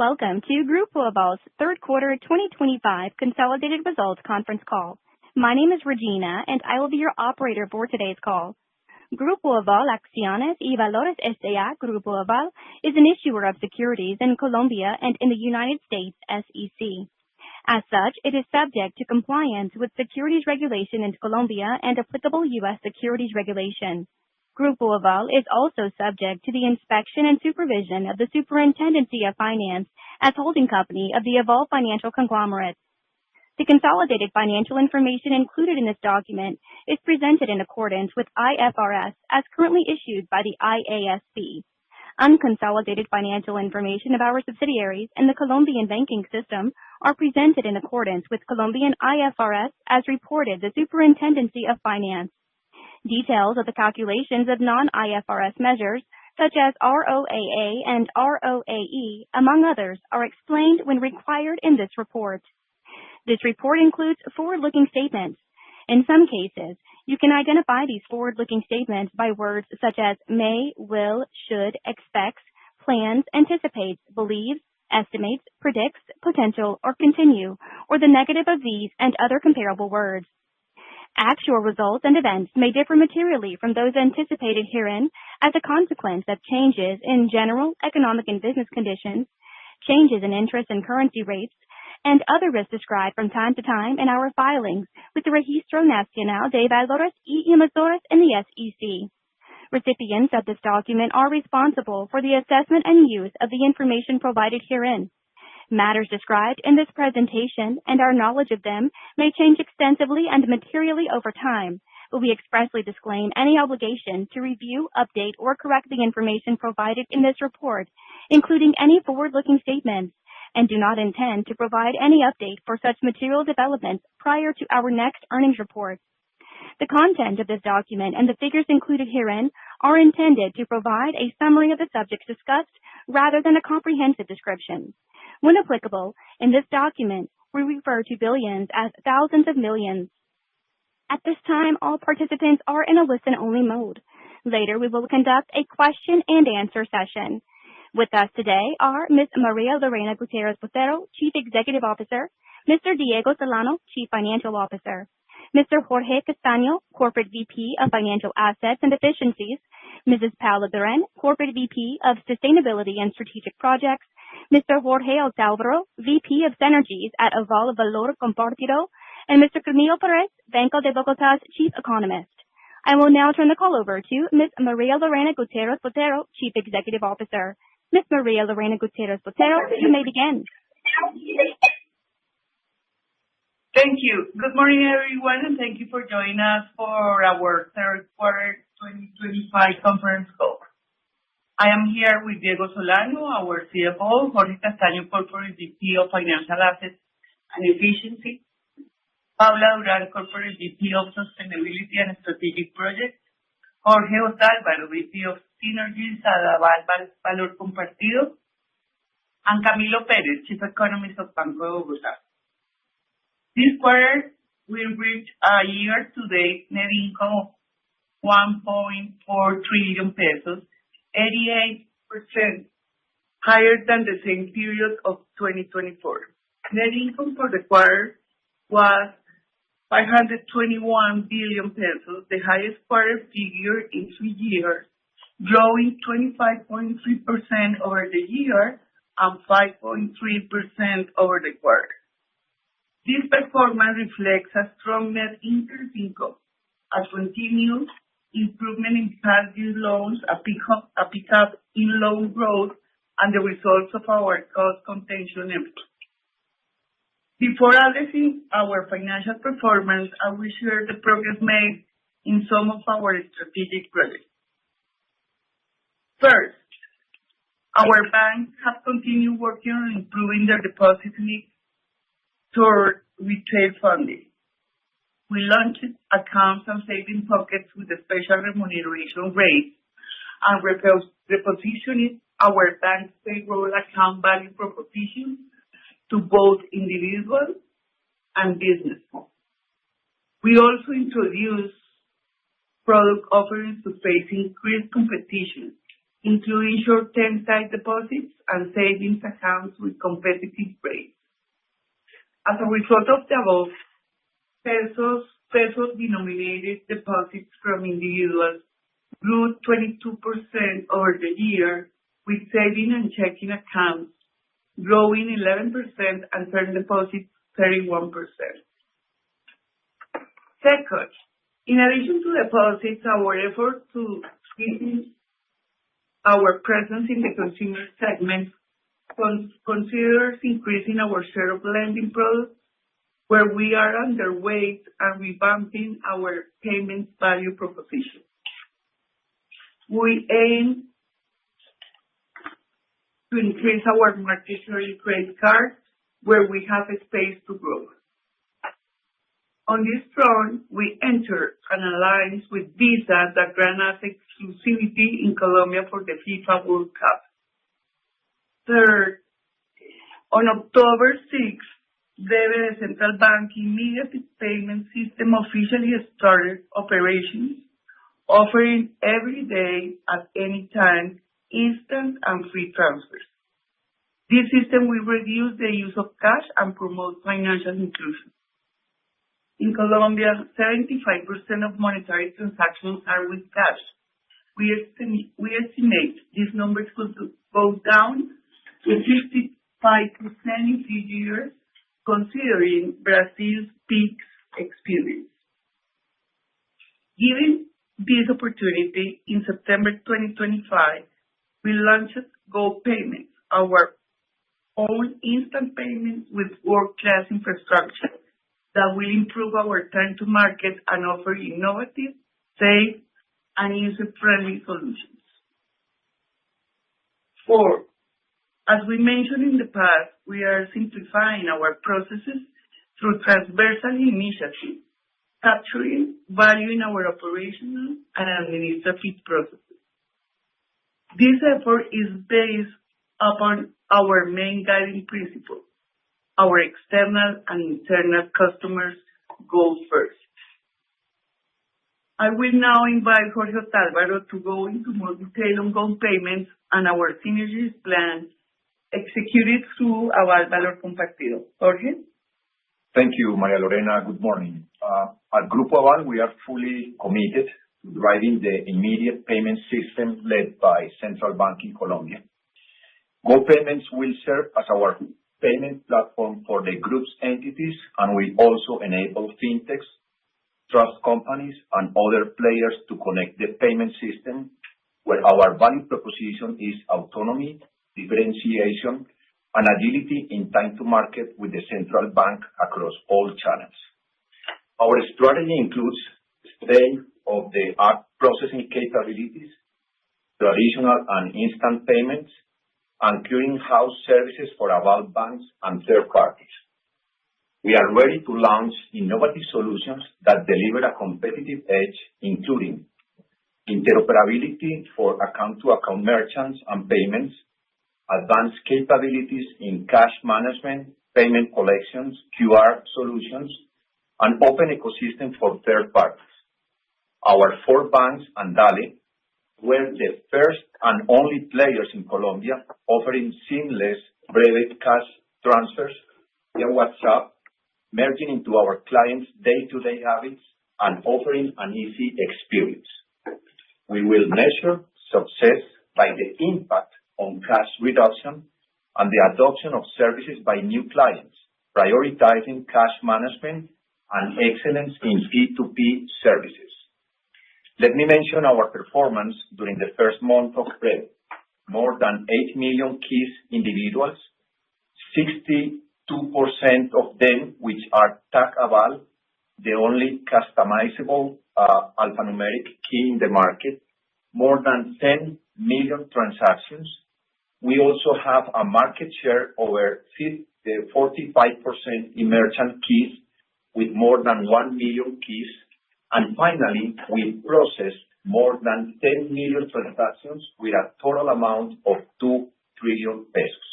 welcome to Grupo Aval's third quarter 2025 consolidated results conference call. My name is Regina, and I will be your operator for today's call. Grupo Aval Acciones y Valores S.A. Grupo Aval is an issuer of securities in Colombia and in the United States SEC. As such, it is subject to compliance with securities regulation in Colombia and applicable U.S. securities regulation. Grupo Aval is also subject to the inspection and supervision of the Superintendency of Finance as holding company of the Aval Financial Conglomerate. The consolidated financial information included in this document is presented in accordance with IFRS as currently issued by the IASB. Unconsolidated financial information of our subsidiaries in the Colombian banking system are presented in accordance with Colombian IFRS as reported the Superintendency of Finance. Details of the calculations of non-IFRS measures, such as ROAA and ROAE, among others, are explained when required in this report. This report includes forward-looking statements. In some cases, you can identify these forward-looking statements by words such as may, will, should, expects, plans, anticipates, believes, estimates, predicts, potential, or continue, or the negative of these and other comparable words. Actual results and events may differ materially from those anticipated herein as a consequence of changes in general economic and business conditions, changes in interest and currency rates, and other risks described from time to time in our filings with the Registro Nacional de Valores y Emisores in the SEC. Recipients of this document are responsible for the assessment and use of the information provided herein. Matters described in this presentation and our knowledge of them may change extensively and materially over time, but we expressly disclaim any obligation to review, update, or correct the information provided in this report, including any forward-looking statements, and do not intend to provide any update for such material developments prior to our next earnings report. The content of this document and the figures included herein are intended to provide a summary of the subjects discussed rather than a comprehensive description. When applicable, in this document, we refer to billions as thousands of millions. At this time, all participants are in a listen-only mode. Later, we will conduct a question-and-answer session. With us today are Ms. Maria Lorena Gutierrez Botero, Chief Executive Officer, Mr. Diego Solano, Chief Financial Officer, Mr. Jorge Castaño, Corporate VP of Financial Assets and Efficiencies, Mrs. Paula Duran, Corporate VP of Sustainability and Strategic Projects, Mr. Jorge Alcalvaro, VP of Synergies at Aval Valor Compartido, and Mr. Camilo Perez, Banco de Bogotá's Chief Economist. I will now turn the call over to Ms. Maria Lorena Gutierrez Botero, Chief Executive Officer. Ms. Maria Lorena Gutierrez Botero, you may begin. Thank you. Good morning, everyone, and thank you for joining us for our third quarter 2025 conference call. I am here with Diego Solano, our CFO, Jorge Castaño, Corporate VP of Financial Assets and Efficiency, Paula Duran, Corporate VP of Sustainability and Strategic Projects, Jorge Alcalvaro, VP of Synergies at Aval Valor Compartido, and Camilo Perez, Chief Economist of Banco de Bogotá. This quarter, we reached a year-to-date net income of 1.4 trillion pesos, 88% higher than the same period of 2024. Net income for the quarter was 521 billion pesos, the highest quarter figure in 3 years, growing 25.3% over the year and 5.3% over the quarter. This performance reflects a strong net interest income, a continued improvement in past due loans, a pickup in loan growth, and the results of our cost contention efforts. Before addressing our financial performance, I will share the progress made in some of our strategic projects. First, our banks have continued working on improving their deposit mix toward retail funding. We launched accounts and saving pockets with a special remuneration rate and repositioned our bank's payroll account value proposition to both individuals and businesses. We also introduced product offerings to face increased competition, including short-term sight deposits and savings accounts with competitive rates. As a result of the above, pesos-denominated deposits from individuals grew 22% over the year, with saving and checking accounts growing 11% and term deposits 31%. Second, in addition to deposits, our effort to deepen our presence in the consumer segment considers increasing our share of lending products, where we are underweight and revamping our payment value proposition. We aim to increase our market share in credit cards, where we have a space to grow. On this front, we entered an alliance with Visa that grants us exclusivity in Colombia for the FIFA World Cup. Third, on October 6th, the Central Bank immediate payment system officially started operations, offering every day at any time instant and free transfers. This system will reduce the use of cash and promote financial inclusion. In Colombia, 75% of monetary transactions are with cash. We estimate these numbers could go down to 55% in 3 years, considering Brazil's peak experience. Given this opportunity, in September 2025, we launched Go Payments, our own instant payments with world-class infrastructure that will improve our time to market and offer innovative, safe, and user-friendly solutions. Fourth, as we mentioned in the past, we are simplifying our processes through transversal initiatives, capturing value in our operational and administrative processes. This effort is based upon our main guiding principle: our external and internal customers go first. I will now invite Jorge Otálvaro to go into more detail on Go Payments and our synergies plan executed through Aval Valor Compartido. Jorge? Thank you, Maria Lorena. Good morning. At Grupo Aval, we are fully committed to driving the immediate payment system led by Central Bank in Colombia. Go Payments will serve as our payment platform for the group's entities and will also enable fintechs, trust companies, and other players to connect the payment system, where our value proposition is autonomy, differentiation, and agility in time to market with the central bank across all channels. Our strategy includes state-of-the-art processing capabilities, traditional and instant payments, and clearinghouse services for Aval banks and third parties. We are ready to launch innovative solutions that deliver a competitive edge, including interoperability for account-to-account merchants and payments, advanced capabilities in cash management, payment collections, QR solutions, and open ecosystem for third parties. Our 4 banks and Dale were the first and only players in Colombia offering seamless private cash transfers via WhatsApp, merging into our clients' day-to-day habits and offering an easy experience. We will measure success by the impact on cash reduction and the adoption of services by new clients, prioritizing cash management and excellence in P2P services. Let me mention our performance during the first month of February. More than 8 million keys individuals, 62% of them which are Tag Aval, the only customizable alphanumeric key in the market, more than 10 million transactions. We also have a market share over 45% in merchant keys with more than 1 million keys. And finally, we processed more than 10 million transactions with a total amount of 2 trillion pesos.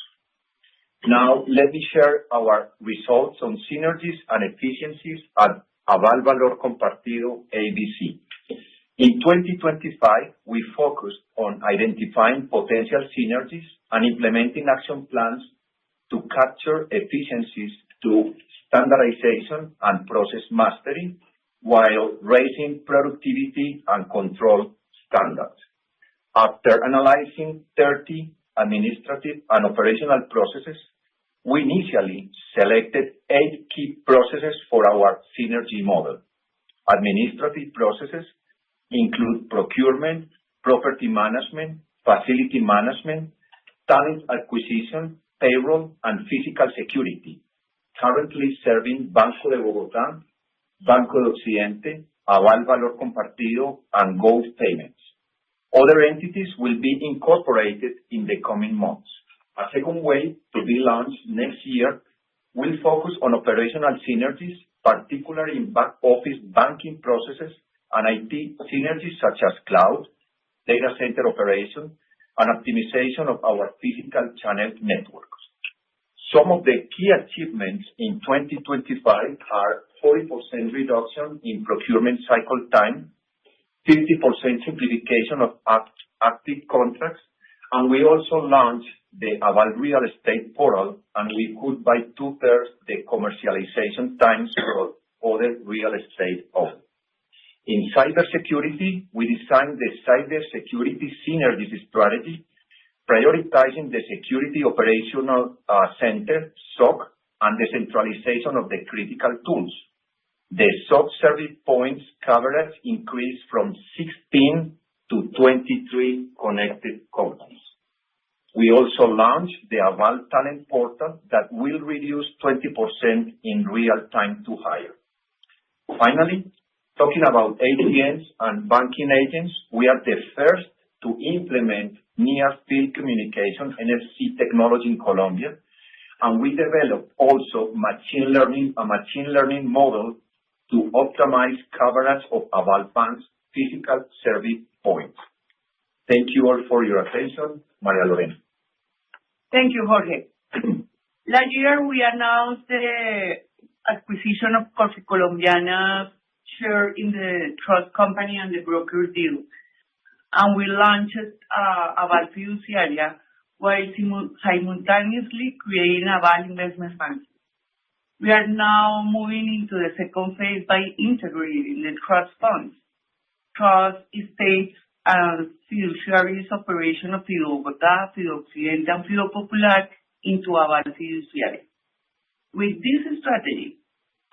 Now, let me share our results on synergies and efficiencies at Aval Valor Compartido ABC. In 2025, we focused on identifying potential synergies and implementing action plans to capture efficiencies through standardization and process mastery while raising productivity and control standards. After analyzing 30 administrative and operational processes, we initially selected 8 key processes for our synergy model. Administrative processes include procurement, property management, facility management, talent acquisition, payroll, and physical security, currently serving Banco de Bogotá, Banco de Occidente, Aval Valor Compartido, and Gold Payments. Other entities will be incorporated in the coming months. A second wave to be launched next year will focus on operational synergies, particularly in back-office banking processes and IT synergies such as cloud, data center operation, and optimization of our physical channel networks. Some of the key achievements in 2025 are 40% reduction in procurement cycle time, 50% simplification of active contracts, and we also launched the Aval Real Estate Portal, and we could by 2/3 the commercialization times for other real estate owners. In cybersecurity, we designed the cybersecurity synergies strategy, prioritizing the Security Operational Center, SOC, and the centralization of the critical tools. The SOC service points coverage increased from 16 to 23 connected companies. We also launched the Aval Talent Portal that will reduce 20% in real time to hire. Finally, talking about ATMs and banking agents, we are the first to implement near-field communication NFC technology in Colombia, and we developed also a machine learning model to optimize coverage of Aval Bank's physical service points. Thank you all for your attention. María Lorena. Thank you, Jorge. Last year, we announced the acquisition of Corfi Colombiana's share in the trust company and the broker deal, and we launched Aval Fiduciaria while simultaneously creating Aval Investment Bank. We are now moving into the second phase by integrating the trust funds, trust estates, and fiduciaries operation of Fido Bogotá, Fido Occidente, and Fido Popular into Aval Fiduciaria. With this strategy,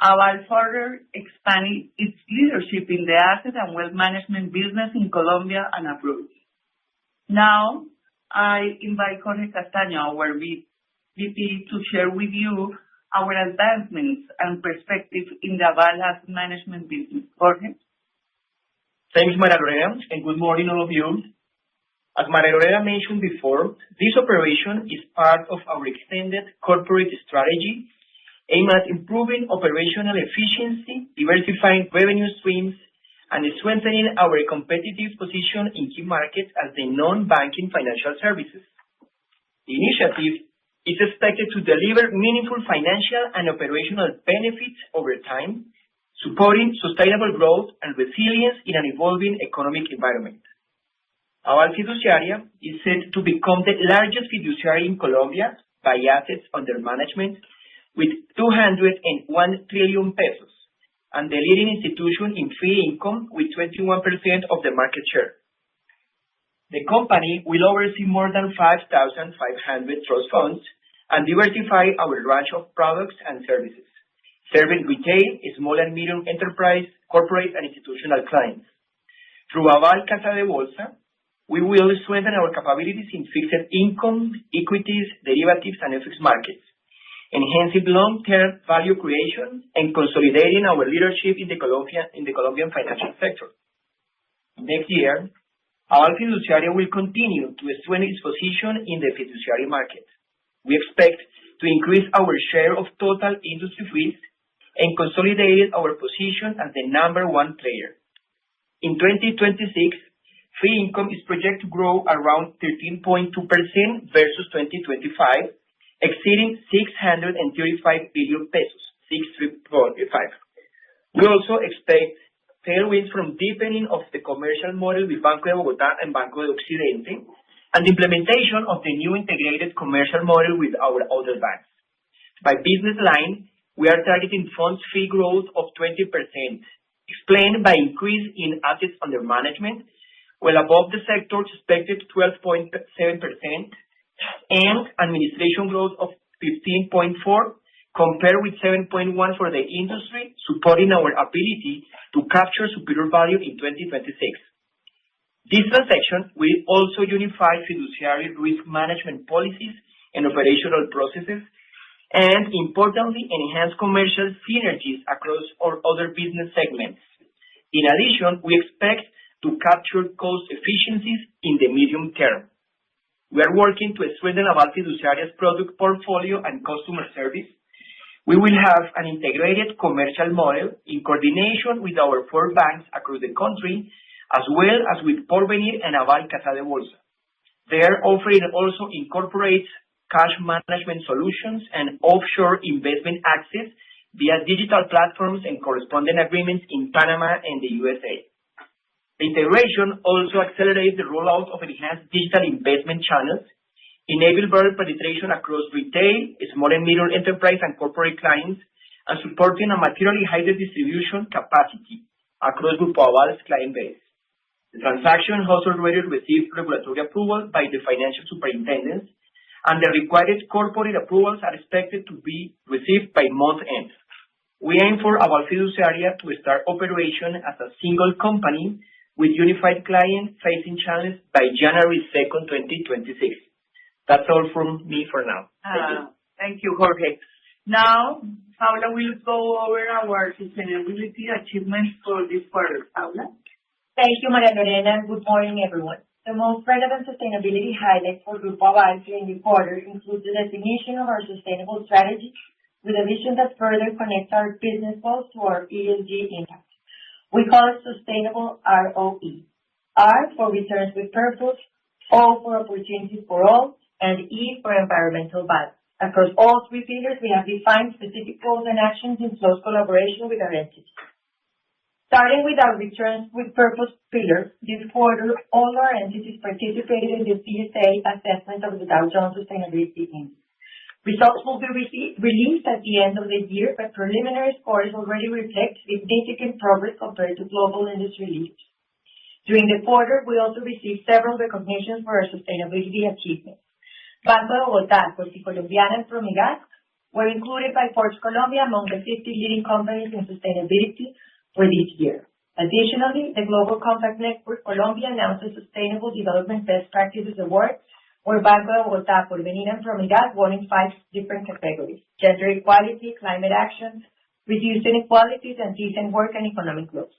Aval further expanded its leadership in the asset and wealth management business in Colombia and abroad. Now, I invite Jorge Castaño, our VP, to share with you our advancements and perspective in the Aval asset management business. Jorge? Thanks, María Lorena, and good morning, all of you. As María Lorena mentioned before, this operation is part of our extended corporate strategy aimed at improving operational efficiency, diversifying revenue streams, and strengthening our competitive position in key markets as the non-banking financial services. The initiative is expected to deliver meaningful financial and operational benefits over time, supporting sustainable growth and resilience in an evolving economic environment. Aval Fiduciaria is set to become the largest fiduciary in Colombia by assets under management, with 201 trillion pesos, and the leading institution in fee income with 21% of the market share. The company will oversee more than 5,500 trust funds and diversify our range of products and services, serving retail, small and medium enterprise, corporate, and institutional clients. Through Aval Casa de Bolsa, we will strengthen our capabilities in fixed income, equities, derivatives, and FX markets, enhancing long-term value creation and consolidating our leadership in the Colombian financial sector. Next year, Aval Fiduciaria will continue to strengthen its position in the fiduciary market. We expect to increase our share of total industry fees and consolidate our position as the number one player. In 2026, fee income is projected to grow around 13.2% versus 2025, exceeding 635 billion pesos, 635. We also expect tailwinds from deepening of the commercial model with Banco de Bogotá and Banco de Occidente, and the implementation of the new integrated commercial model with our other banks. By business line, we are targeting funds fee growth of 20%, explained by increase in assets under management, well above the sector's expected 12.7%, and administration growth of 15.4%, compared with 7.1% for the industry, supporting our ability to capture superior value in 2026. This transaction will also unify fiduciary risk management policies and operational processes, and importantly, enhance commercial synergies across our other business segments. In addition, we expect to capture cost efficiencies in the medium term. We are working to strengthen Aval Fiduciaria's product portfolio and customer service. We will have an integrated commercial model in coordination with our 4 banks across the country, as well as with Porvenir and Aval Casa de Bolsa. Their offering also incorporates cash management solutions and offshore investment access via digital platforms and correspondent agreements in Panama and the USA. The integration also accelerates the rollout of enhanced digital investment channels, enable broader penetration across retail, small and medium enterprise, and corporate clients, and supporting a materially higher distribution capacity across Grupo Aval's client base. The transaction has already received regulatory approval by the financial superintendents, and the required corporate approvals are expected to be received by month end. We aim for Aval Fiduciaria to start operation as a single company with unified client-facing channels by January 2nd, 2026. That's all from me for now. Thank you. Thank you, Jorge. Now, Paula will go over our sustainability achievements for this quarter. Paula? Thank you, Maria Lorena, and good morning, everyone. The most relevant sustainability highlights for Grupo Aval during the quarter include the definition of our sustainable strategy with a vision that further connects our business goals to our ESG impact. We call it sustainable ROE. R for returns with purpose, O for opportunities for all, and E for environmental balance. Across all 3 pillars, we have defined specific goals and actions in close collaboration with our entities. Starting with our returns with purpose pillar, this quarter, all our entities participated in the CSA assessment of the Dow Jones Sustainability Index. Results will be released at the end of the year, but preliminary scores already reflect significant progress compared to global industry leaders. During the quarter, we also received several recognitions for our sustainability achievements. Banco de Bogotá, Colombiana, and Promigas were included by Forbes Colombia among the 50 leading companies in sustainability for this year. Additionally, the Global Compact Network Colombia announced a Sustainable Development Best Practices Award, where Banco de Bogotá, Porvenir, and Promigas won in 5 different categories: gender equality, climate action, reduced inequalities, and decent work and economic growth.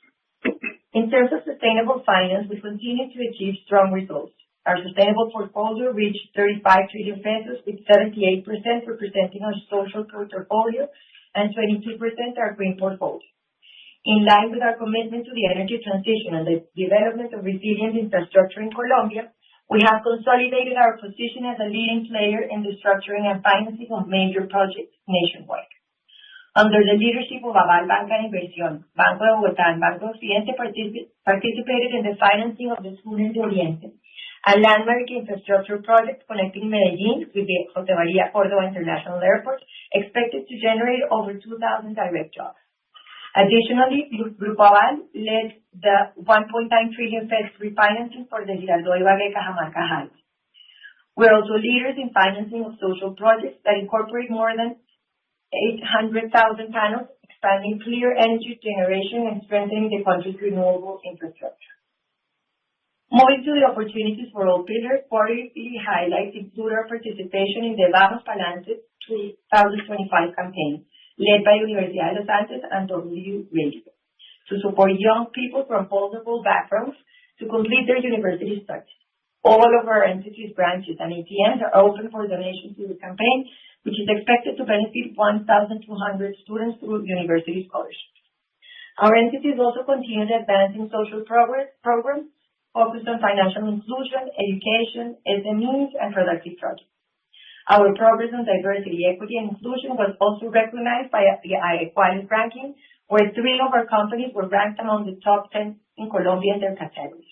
In terms of sustainable finance, we continue to achieve strong results. Our sustainable portfolio reached 35 trillion pesos, with 78% representing our social portfolio and 22% our green portfolio. In line with our commitment to the energy transition and the development of resilient infrastructure in Colombia, we have consolidated our position as a leading player in the structuring and financing of major projects nationwide. Under the leadership of Aval Banca e Inversión, Banco de Bogotá, and Banco Occidente participated in the financing of the Túnel de Oriente, a landmark infrastructure project connecting Medellín with the José María Córdoba International Airport, expected to generate over 2,000 direct jobs. Additionally, Grupo Aval led the 1.9 trillion pesos refinancing for the Girardot Ibagué Cajamarca Highway. We're also leaders in financing of social projects that incorporate more than 800,000 panels, expanding clear energy generation and strengthening the country's renewable infrastructure. Moving to the opportunities for all pillars, quarterly highlights include our participation in the Vamos Pa'lante 2025 campaign, led by Universidad de los Andes and W Radio, to support young people from vulnerable backgrounds to complete their university studies. All of our entities, branches, and ATMs are open for donations to the campaign, which is expected to benefit 1,200 students through university scholarships. Our entities also continue advancing social programs focused on financial inclusion, education, SMEs, and productive projects. Our progress on diversity, equity, and inclusion was also recognized by the Equality ranking, where 3 of our companies were ranked among the top 10 in Colombia in their categories.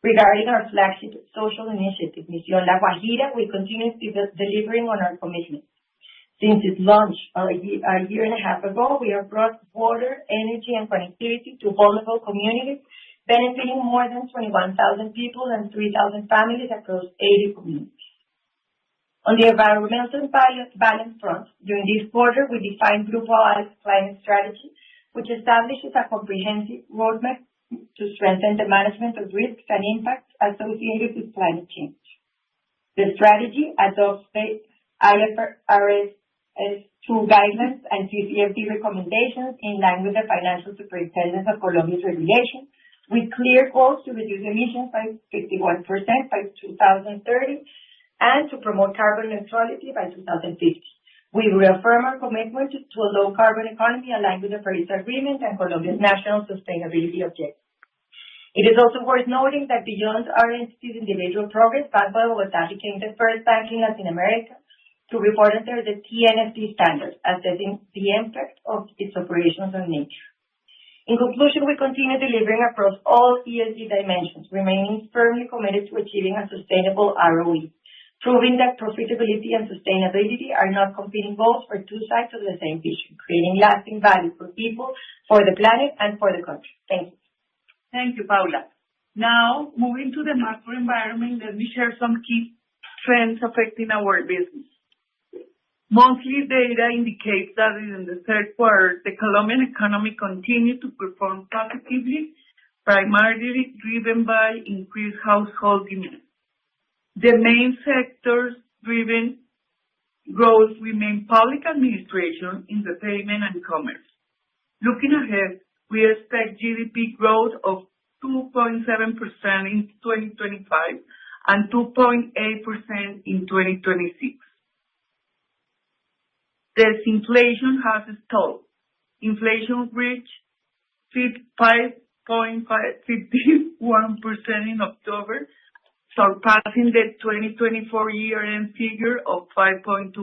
Regarding our flagship social initiative, Misión La Guajira, we continue delivering on our commitments. Since its launch a year and a half ago, we have brought water, energy, and connectivity to vulnerable communities, benefiting more than 21,000 people and 3,000 families across 80 communities. On the environmental balance front, during this quarter, we defined Grupo Aval's climate strategy, which establishes a comprehensive roadmap to strengthen the management of risks and impacts associated with climate change. The strategy adopts the IFRS 2 guidelines and TCFD recommendations in line with the Financial Superintendence of Colombia's regulation, with clear goals to reduce emissions by 51% by 2030 and to promote carbon neutrality by 2050. We reaffirm our commitment to a low-carbon economy aligned with the Paris Agreement and Colombia's national sustainability objectives. It is also worth noting that beyond our entity's individual progress, Banco de Bogotá became the first bank in Latin America to report under the TNFD standard, assessing the impact of its operations on nature. In conclusion, we continue delivering across all ESG dimensions, remaining firmly committed to achieving a sustainable ROE, proving that profitability and sustainability are not competing goals for 2 sides of the same vision, creating lasting value for people, for the planet, and for the country. Thank you. Thank you, Paula. Now, moving to the macro environment, let me share some key trends affecting our business. Monthly data indicates that in the third quarter, the Colombian economy continued to perform positively, primarily driven by increased household demand. The main sectors driven growth remain public administration, entertainment, and commerce. Looking ahead, we expect GDP growth of 2.7% in 2025 and 2.8% in 2026. Disinflation has stalled. Inflation reached 5.51% in October, surpassing the 2024 year-end figure of 5.2%.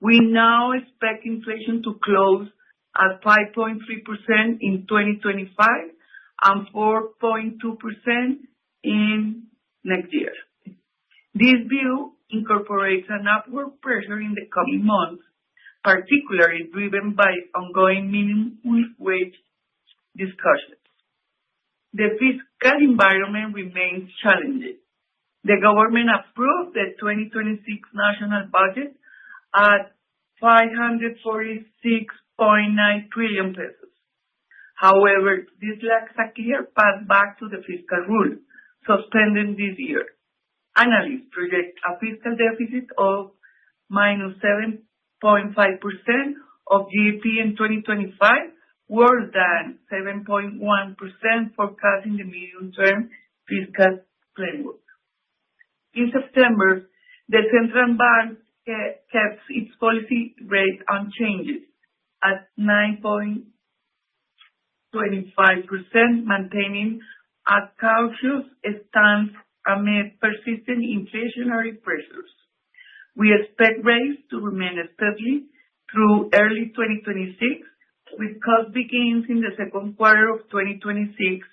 We now expect inflation to close at 5.3% in 2025 and 4.2% in next year. This view incorporates an upward pressure in the coming months, particularly driven by ongoing minimum wage discussions. The fiscal environment remains challenging. The government approved the 2026 national budget at 546.9 trillion pesos. However, this lacks a clear path back to the fiscal rule, suspended this year. Analysts project a fiscal deficit of minus 7.5% of GDP in 2025, worse than 7.1% forecast in the medium-term fiscal framework. In September, the central bank kept its policy rate unchanged at 9.25%, maintaining a cautious stance amid persistent inflationary pressures. We expect rates to remain steady through early 2026, with cost begins in the second quarter of 2026,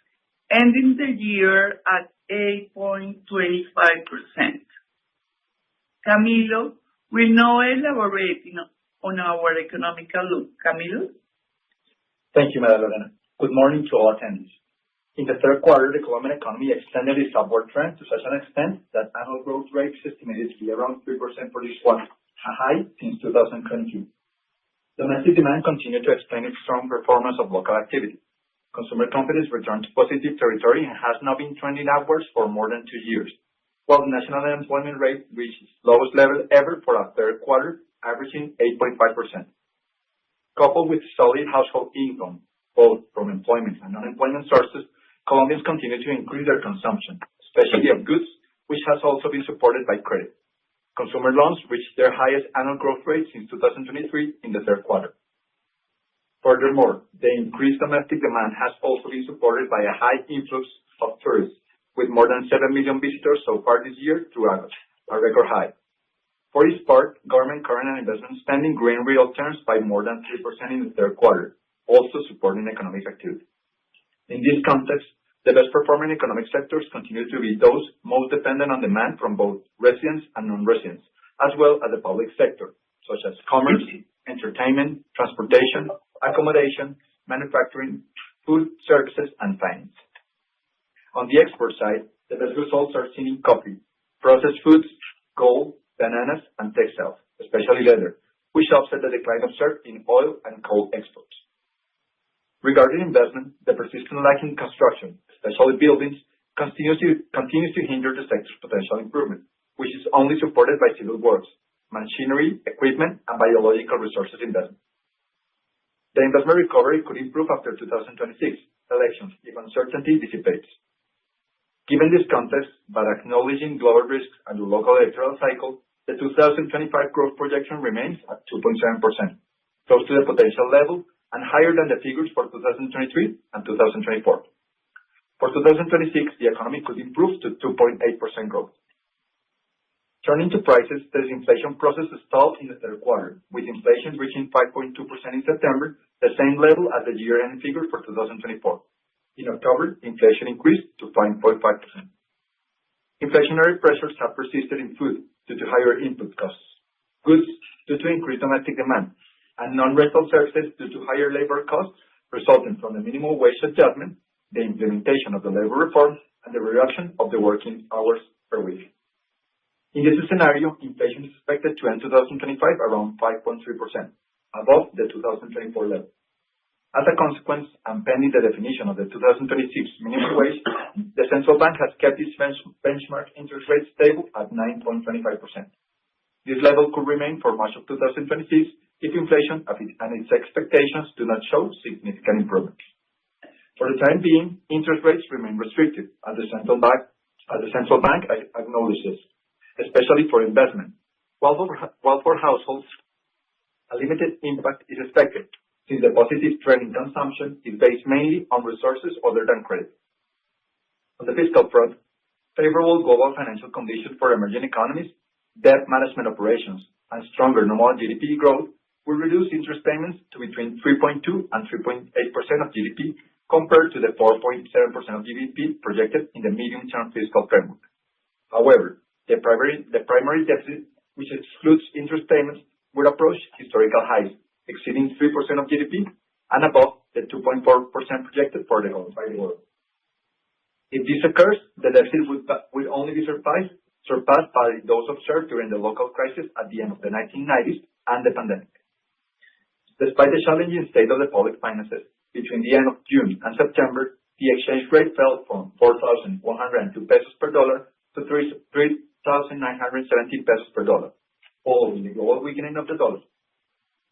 ending the year at 8.25%. Camilo will now elaborate on our economic outlook. Camilo? Thank you, María Lorena. Good morning to all attendees. In the third quarter, the Colombian economy extended its upward trend to such an extent that annual growth rate is estimated to be around 3% for this quarter, a high since 2022. Domestic demand continued to explain its strong performance of local activity. Consumer confidence returned to positive territory and has now been trending upwards for more than 2 years, while the national unemployment rate reached its lowest level ever for a third quarter, averaging 8.5%. Coupled with solid household income, both from employment and unemployment sources, Colombians continue to increase their consumption, especially of goods, which has also been supported by credit. Consumer loans reached their highest annual growth rate since 2023 in the third quarter. Furthermore, the increased domestic demand has also been supported by a high influx of tourists, with more than 7 million visitors so far this year through August, a record high. For its part, government current and investment spending grew in real terms by more than 3% in the third quarter, also supporting economic activity. In this context, the best performing economic sectors continue to be those most dependent on demand from both residents and non-residents, as well as the public sector, such as commerce, entertainment, transportation, accommodation, manufacturing, food, services, and finance. On the export side, the best results are seen in coffee, processed foods, gold, bananas, and textiles, especially leather, which offset the decline observed in oil and coal exports. Regarding investment, the persistent lack in construction, especially buildings, continues to hinder the sector's potential improvement, which is only supported by civil works, machinery, equipment, and biological resources investment. The investment recovery could improve after 2026 elections if uncertainty dissipates. Given this context, but acknowledging global risks and the local electoral cycle, the 2025 growth projection remains at 2.7%, close to the potential level and higher than the figures for 2023 and 2024. For 2026, the economy could improve to 2.8% growth. Turning to prices, the disinflation process stalled in the third quarter, with inflation reaching 5.2% in September, the same level as the year-end figure for 2024. In October, inflation increased to 5.5%. Inflationary pressures have persisted in food due to higher input costs, goods due to increased domestic demand, and non-rental services due to higher labor costs resulting from the minimum wage adjustment, the implementation of the labor reform, and the reduction of the working hours per week. In this scenario, inflation is expected to end 2025 around 5.3%, above the 2024 level. As a consequence, and pending the definition of the 2026 minimum wage, the central bank has kept its benchmark interest rate stable at 9.25%. This level could remain for much of 2026 if inflation and its expectations do not show significant improvement. For the time being, interest rates remain restricted, as the central bank acknowledges, especially for investment, while for households, a limited impact is expected, since the positive trend in consumption is based mainly on resources other than credit. On the fiscal front, favorable global financial conditions for emerging economies, debt management operations, and stronger nominal GDP growth will reduce interest payments to between 3.2 and 3.8% of GDP, compared to the 4.7% of GDP projected in the medium-term fiscal framework. However, the primary deficit, which excludes interest payments, would approach historical highs, exceeding 3% of GDP and above the 2.4% projected for the whole world. If this occurs, the deficit will only be surpassed by those observed during the local crisis at the end of the 1990s and the pandemic. Despite the challenging state of the public finances, between the end of June and September, the exchange rate fell from 4,102 pesos per dollar to 3,970 pesos per dollar, following the global weakening of the dollar.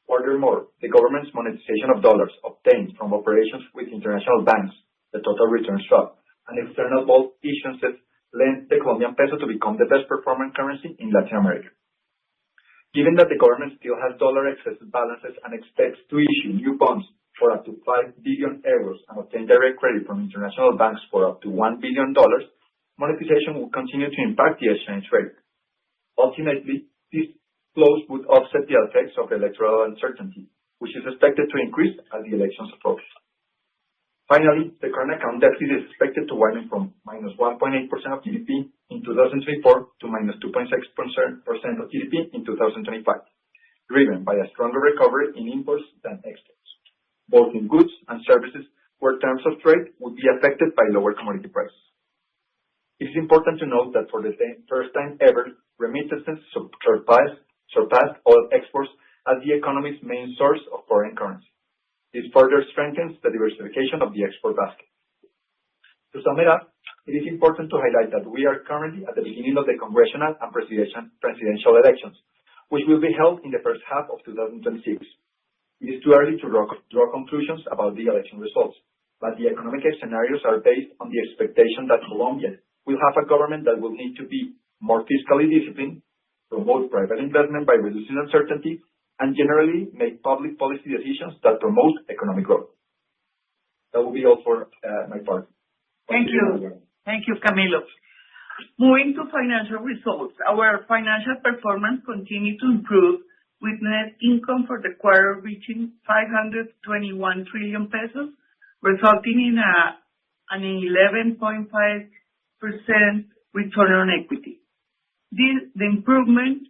Furthermore, the government's monetization of dollars obtained from operations with international banks, the total return swap, and external bond issuances led the Colombian peso to become the best performing currency in Latin America. Given that the government still has dollar excess balances and expects to issue new bonds for up to 5 billion euros and obtain direct credit from international banks for up to $1 billion, monetization will continue to impact the exchange rate. Ultimately, these flows would offset the effects of electoral uncertainty, which is expected to increase as the elections approach. Finally, the current account deficit is expected to widen from -1.8% of GDP in 2024 to -2.6% of GDP in 2025, driven by a stronger recovery in imports than exports, both in goods and services, where terms of trade would be affected by lower commodity prices. It is important to note that for the first time ever, remittances surpassed oil exports as the economy's main source of foreign currency. This further strengthens the diversification of the export basket. To sum it up, it is important to highlight that we are currently at the beginning of the congressional and presidential elections, which will be held in the first half of 2026. It is too early to draw conclusions about the election results, but the economic scenarios are based on the expectation that Colombia will have a government that will need to be more fiscally disciplined, promote private investment by reducing uncertainty, and generally make public policy decisions that promote economic growth. That will be all for my part. Thank you. Thank you, Camilo. Moving to financial results, our financial performance continued to improve, with net income for the quarter reaching 521 trillion pesos, resulting in an 11.5% return on equity. The improvement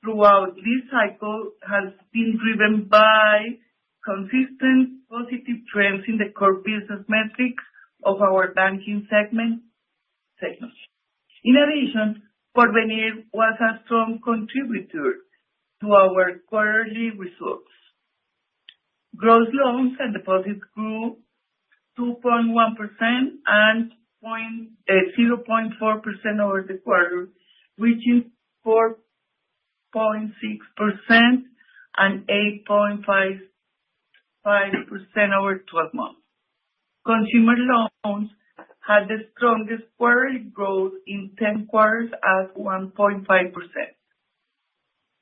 throughout this cycle has been driven by consistent positive trends in the core business metrics of our banking segment. In addition, Porvenir was a strong contributor to our quarterly results. Gross loans and deposits grew 2.1% and 0.4% over the quarter, reaching 4.6% and 8.55% over 12 months. Consumer loans had the strongest quarterly growth in 10 quarters at 1.5%.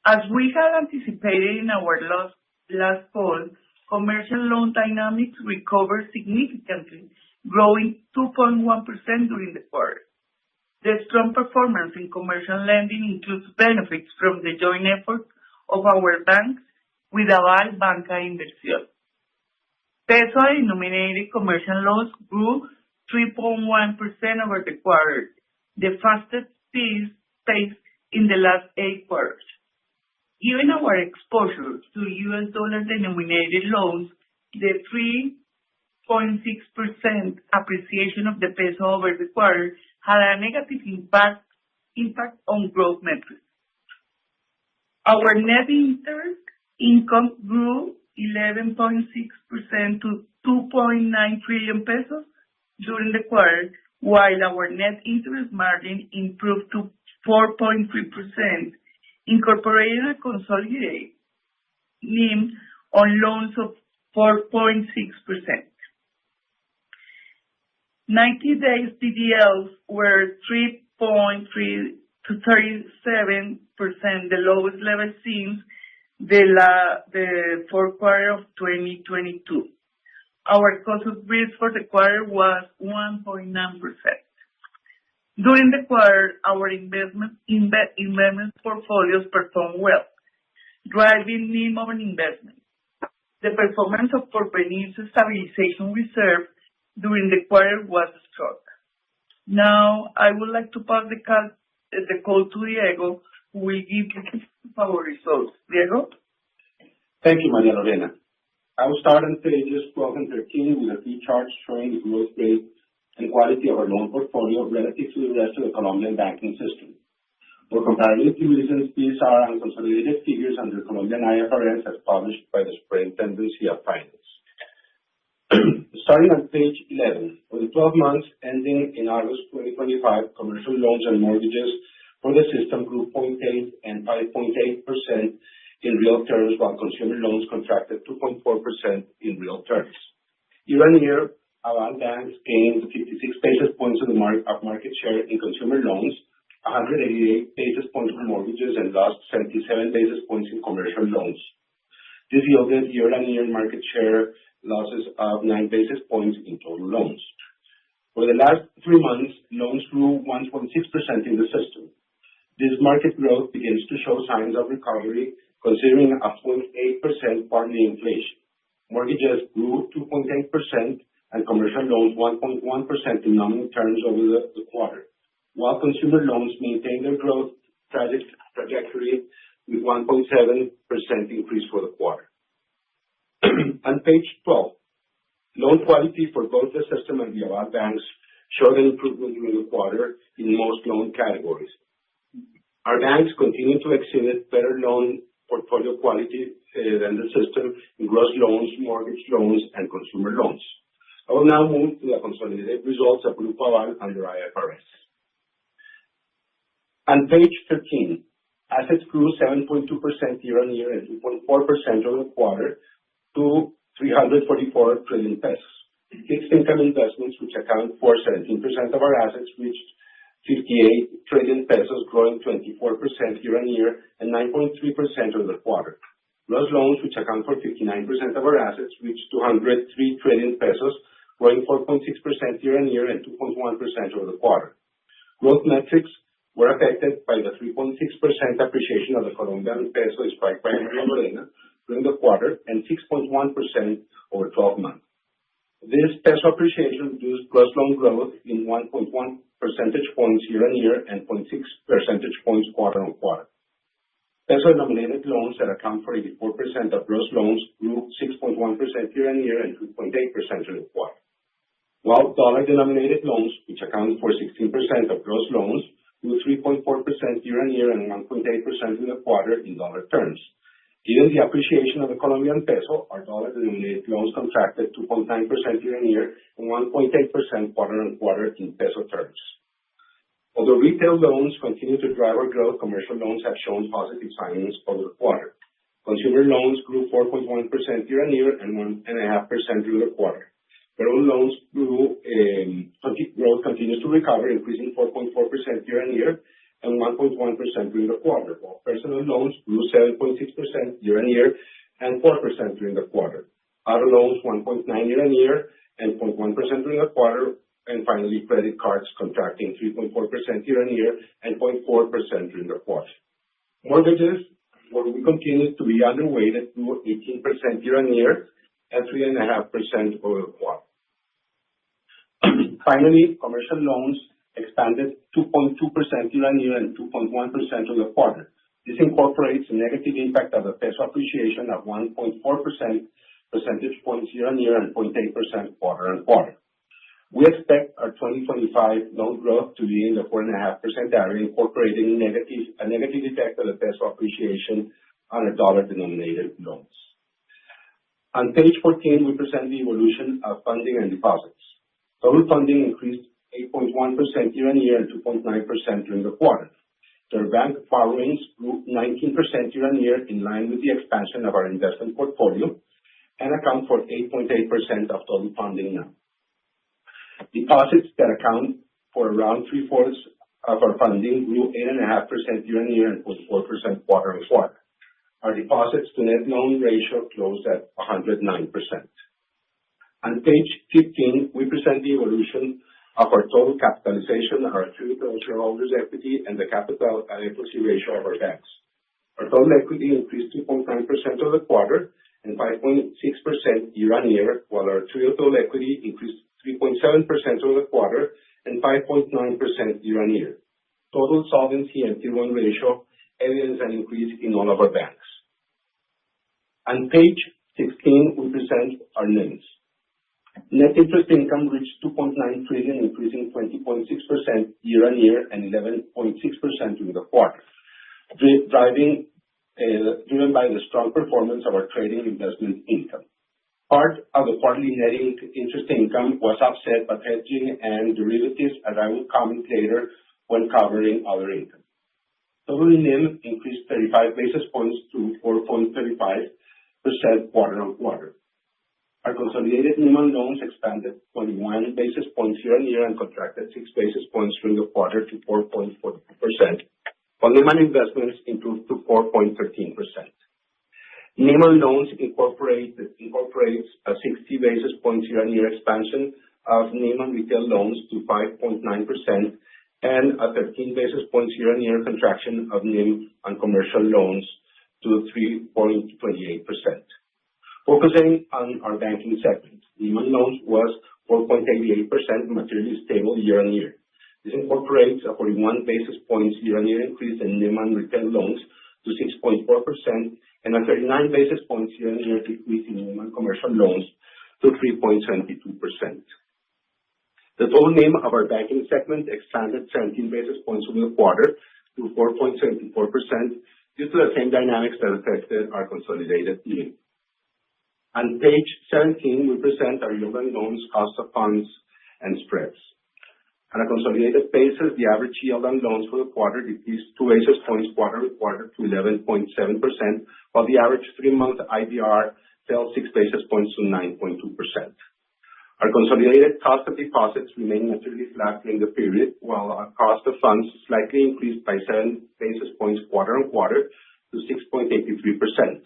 As we had anticipated in our last call, commercial loan dynamics recovered significantly, growing 2.1% during the quarter. The strong performance in commercial lending includes benefits from the joint effort of our banks with Aval Inversión. Peso-denominated commercial loans grew 3.1% over the quarter, the fastest pace in the last 8 quarters. Given our exposure to US dollar-denominated loans, the 3.6% appreciation of the peso over the quarter had a negative impact on growth metrics. Our net interest income grew 11.6% to 2.9 trillion pesos during the quarter, while our net interest margin improved to 4.3%, incorporating a consolidated NIM on loans of 4.6%. 90 days PDLs were 3.3 to 37%, the lowest level since the fourth quarter of 2022. Our cost of risk for the quarter was 1.9%. During the quarter, our investment portfolios performed well, driving NIM on investment. The performance of Porvenir's stabilization reserve during the quarter was strong. Now, I would like to pass the call to Diego, who will give you our results. Diego? Thank you, Maria Lorena. I will start on pages 12 and 13 with a few charts showing the growth rate and quality of our loan portfolio relative to the rest of the Colombian banking system. For comparative reasons, these are unconsolidated figures under Colombian IFRS as published by the Superintendency of Finance. Starting on page 11, for the 12 months ending in August 2025, commercial loans and mortgages for the system grew 0.8% and 5.8% in real terms, while consumer loans contracted 2.4% in real terms. Year on year, Aval banks gained 56 basis points of market share in consumer loans, 188 basis points for mortgages, and lost 77 basis points in commercial loans. This yielded year-on-year market share losses of 9 basis points in total loans. For the last 3 months, loans grew 1.6% in the system. This market growth begins to show signs of recovery, considering a 0.8% quarterly inflation. Mortgages grew 2.8% and commercial loans 1.1% in nominal terms over the quarter, while consumer loans maintained their growth trajectory with 1.7% increase for the quarter. On page 12, loan quality for both the system and the Aval banks showed an improvement during the quarter in most loan categories. Our banks continue to exhibit better loan portfolio quality than the system in gross loans, mortgage loans, and consumer loans. I will now move to the consolidated results of Grupo Aval under IFRS. On page 13, assets grew 7.2% year-on-year and 2.4% over the quarter to 344 trillion pesos. Fixed income investments, which account for 17% of our assets, reached 58 trillion pesos, growing 24% year-on-year and 9.3% over the quarter. Gross loans, which account for 59% of our assets, reached 203 trillion pesos, growing 4.6% year-on-year and 2.1% over the quarter. Growth metrics were affected by the 3.6% appreciation of the Colombian peso described by Maria Lorena during the quarter and 6.1% over 12 months. This peso appreciation reduced gross loan growth in 1.1 percentage points year-on-year and 0.6 percentage points quarter-on-quarter. Peso-denominated loans that account for 84% of gross loans grew 6.1% year-on-year and 2.8% in the quarter. While dollar-denominated loans, which account for 16% of gross loans, grew 3.4% year-on-year and 1.8% in the quarter in dollar terms. Given the appreciation of the Colombian peso, our dollar-denominated loans contracted 2.9% year-on-year and 1.8% quarter-on-quarter in peso terms. Although retail loans continue to drive our growth, commercial loans have shown positive signs over the quarter. Consumer loans grew 4.1% year-on-year and 1.5% during the quarter. Payroll loans growth continues to recover, increasing 4.4% year-on-year and 1.1% during the quarter, while personal loans grew 7.6% year-on-year and 4% during the quarter. Auto loans 1.9% year-on-year and 0.1% during the quarter, and finally, credit cards contracting 3.4% year-on-year and 0.4% during the quarter. Mortgages, where we continue to be underweighted, grew 18% year-on-year and 3.5% over the quarter. Finally, commercial loans expanded 2.2% year-on-year and 2.1% over the quarter. This incorporates the negative impact of the peso appreciation of 1.4% percentage points year-on-year and 0.8% quarter-on-quarter. We expect our 2025 loan growth to be in the 4.5% area, incorporating a negative effect of the peso appreciation on our dollar-denominated loans. On page 14, we present the evolution of funding and deposits. Total funding increased 8.1% year-on-year and 2.9% during the quarter. Interbank borrowings grew 19% year-on-year in line with the expansion of our investment portfolio and account for 8.8% of total funding now. Deposits that account for around three-fourths of our funding grew 8.5% year-on-year and 0.4% quarter-on-quarter. Our deposits to net loan ratio closed at 109%. On page 15, we present the evolution of our total capitalization, our attributable shareholders' equity, and the capital adequacy ratio of our banks. Our total equity increased 2.9% over the quarter and 5.6% year-on-year, while our attributable equity increased 3.7% over the quarter and 5.9% year-on-year. Total solvency and Tier 1 ratio evidence an increase in all of our banks. On page 16, we present our NIMs. Net interest income reached 2.9 trillion, increasing 20.6% year-on-year and 11.6% during the quarter, driven by the strong performance of our trading investment income. Part of the quarterly net interest income was offset by hedging and derivatives, as I will comment later when covering other income. Total NIM increased 35 basis points to 4.35% quarter-on-quarter. Our consolidated NIM on loans expanded 21 basis points year-on-year and contracted 6 basis points during the quarter to 4.40%, while NIM on investments improved to 4.13%. NIM on loans incorporates a 60 basis points year-on-year expansion of NIM on retail loans to 5.9% and a 13 basis points year-on-year contraction of NIM on commercial loans to 3.28%. Focusing on our banking segment, NIM on loans was 4.88%, materially stable year-on-year. This incorporates a 41 basis points year-on-year increase in NIM on retail loans to 6.4% and a 39 basis points year-on-year decrease in NIM on commercial loans to 3.72%. The total NIM of our banking segment expanded 17 basis points over the quarter to 4.74% due to the same dynamics that affected our consolidated NIM. On page 17, we present our yield on loans, cost of funds, and spreads. On a consolidated basis, the average yield on loans for the quarter decreased 2 basis points quarter-to-quarter to 11.7%, while the average 3-month IBR fell 6 basis points to 9.2%. Our consolidated cost of deposits remained materially flat during the period, while our cost of funds slightly increased by 7 basis points quarter-on-quarter to 6.83%.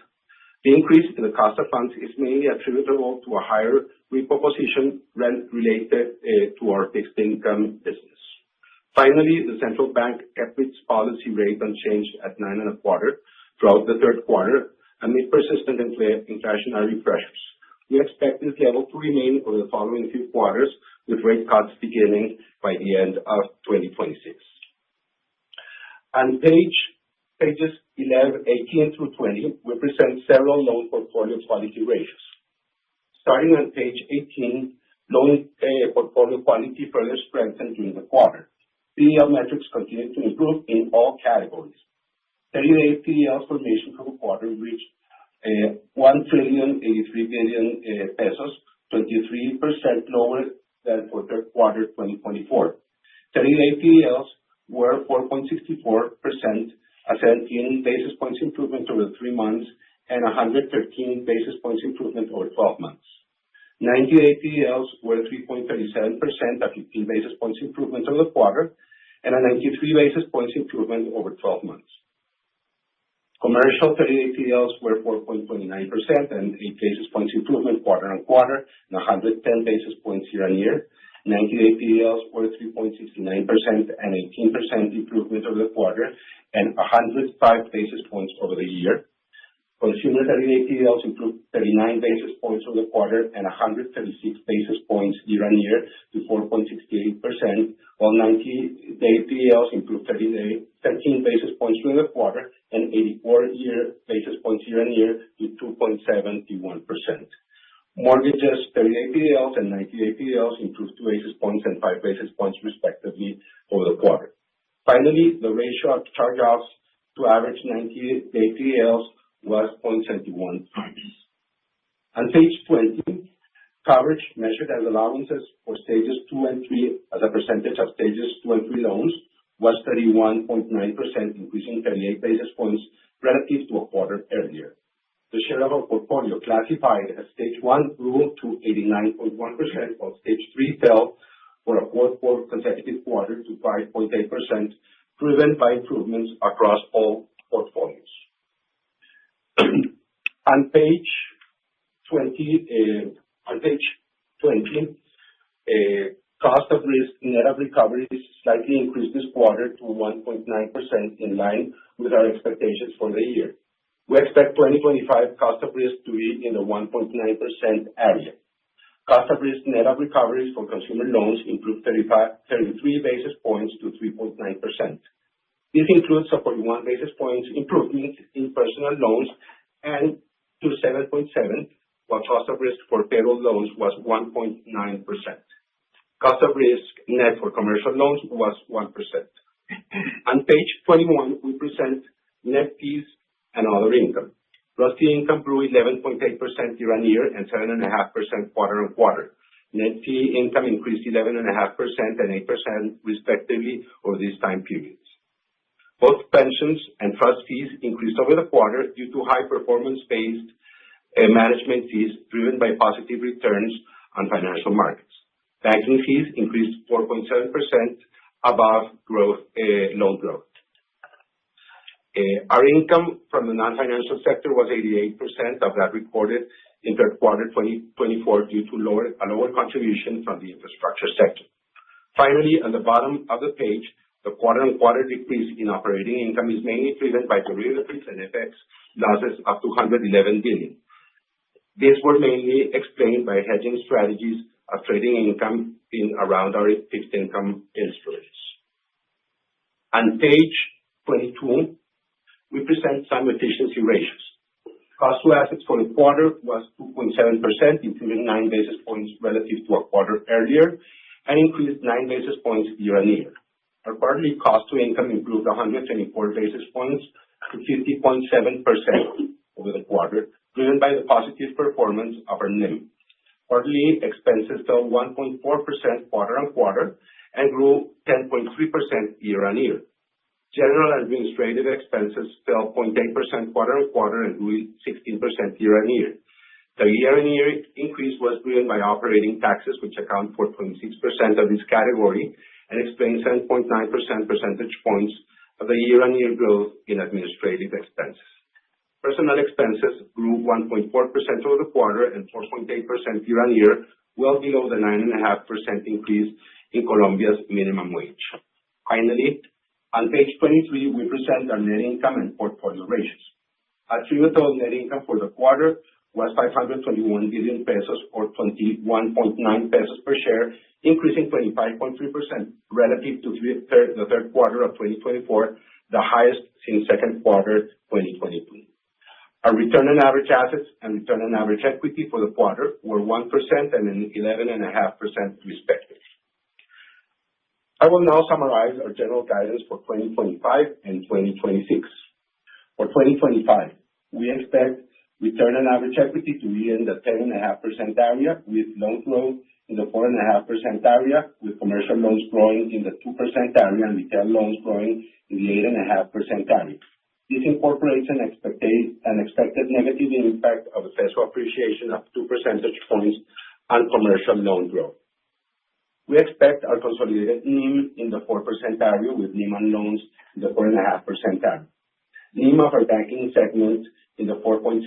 The increase in the cost of funds is mainly attributable to a higher repo position related to our fixed income business. Finally, the central bank kept its policy rate unchanged at 9.25% throughout the third quarter amid persistent inflationary pressures. We expect this level to remain over the following few quarters, with rate cuts beginning by the end of 2026. On pages 18 through 20, we present several loan portfolio quality ratios. Starting on page 18, loan portfolio quality further strengthened during the quarter. PDL metrics continued to improve in all categories. 30-day PDL formation for the quarter reached 1,083 billion pesos, 23% lower than for third quarter 2024. 30-day PDLs were 4.64%, a 17 basis points improvement over 3 months, and 113 basis points improvement over 12 months. 90-day PDLs were 3.37%, a 15 basis points improvement over the quarter, and a 93 basis points improvement over 12 months. Commercial 30-day PDLs were 4.29%, and 8 basis points improvement quarter on quarter, and 110 basis points year on year. 90-day PDLs were 3.69%, and 18% improvement over the quarter, and 105 basis points over the year. Consumer 30-day PDLs improved 39 basis points over the quarter and 136 basis points year on year to 4.68%, while 90-day PDLs improved 13 basis points during the quarter and 84 basis points year on year to 2.71%. Mortgages 30-day PDLs and 90-day PDLs improved 2 basis points and 5 basis points respectively over the quarter. Finally, the ratio of charge-offs to average 90-day PDLs was 0.71 times. On page 20, coverage measured as allowances for stages 2 and 3 as a percentage of stages 2 and 3 loans was 31.9%, increasing 38 basis points relative to a quarter earlier. The share of our portfolio classified as stage 1 grew to 89.1%, while stage 3 fell for a fourth consecutive quarter to 5.8%, driven by improvements across all portfolios. On page 20, cost of risk net of recoveries slightly increased this quarter to 1.9%, in line with our expectations for the year. We expect 2025 cost of risk to be in the 1.9% area. Cost of risk net of recoveries for consumer loans improved 33 basis points to 3.9%. This includes a 41 basis points improvement in personal loans and to 7.7%, while cost of risk for payroll loans was 1.9%. Cost of risk net for commercial loans was 1%. On page 21, we present net fees and other income. Gross fee income grew 11.8% year on year and 7.5% quarter on quarter. Net fee income increased 11.5% and 8% respectively over these time periods. Both pensions and trust fees increased over the quarter due to high performance-based management fees driven by positive returns on financial markets. Banking fees increased 4.7% above loan growth. Our income from the non-financial sector was 88% of that recorded in third quarter 2024 due to a lower contribution from the infrastructure sector. Finally, on the bottom of the page, the quarter-on-quarter decrease in operating income is mainly driven by derivatives and FX losses of 211 billion. These were mainly explained by hedging strategies of trading income in around our fixed income instruments. On page 22, we present some efficiency ratios. Cost to assets for the quarter was 2.7%, including 9 basis points relative to a quarter earlier, and increased 9 basis points year on year. Our quarterly cost to income improved 124 basis points to 50.7% over the quarter, driven by the positive performance of our NIM. Quarterly expenses fell 1.4% quarter on quarter and grew 10.3% year on year. General administrative expenses fell 0.8% quarter on quarter and grew 16% year on year. The year-on-year increase was driven by operating taxes, which account for 26% of this category, and explain 7.9 percentage points of the year-on-year growth in administrative expenses. Personnel expenses grew 1.4% over the quarter and 4.8% year-on-year, well below the 9.5% increase in Colombia's minimum wage. Finally, on page 23, we present our net income and portfolio ratios. Attributable net income for the quarter was 521 billion pesos, or 21.9 pesos per share, increasing 25.3% relative to the third quarter of 2024, the highest since second quarter 2022. Our return on average assets and return on average equity for the quarter were 1% and 11.5% respectively. I will now summarize our general guidance for 2025 and 2026. For 2025, we expect return on average equity to be in the 10.5% area, with loan growth in the 4.5% area, with commercial loans growing in the 2% area and retail loans growing in the 8.5% area. This incorporates an expected negative impact of the peso appreciation of 2 percentage points on commercial loan growth. We expect our consolidated NIM in the 4% area, with NIM on loans in the 4.5% area. NIM of our banking segment in the 4.6%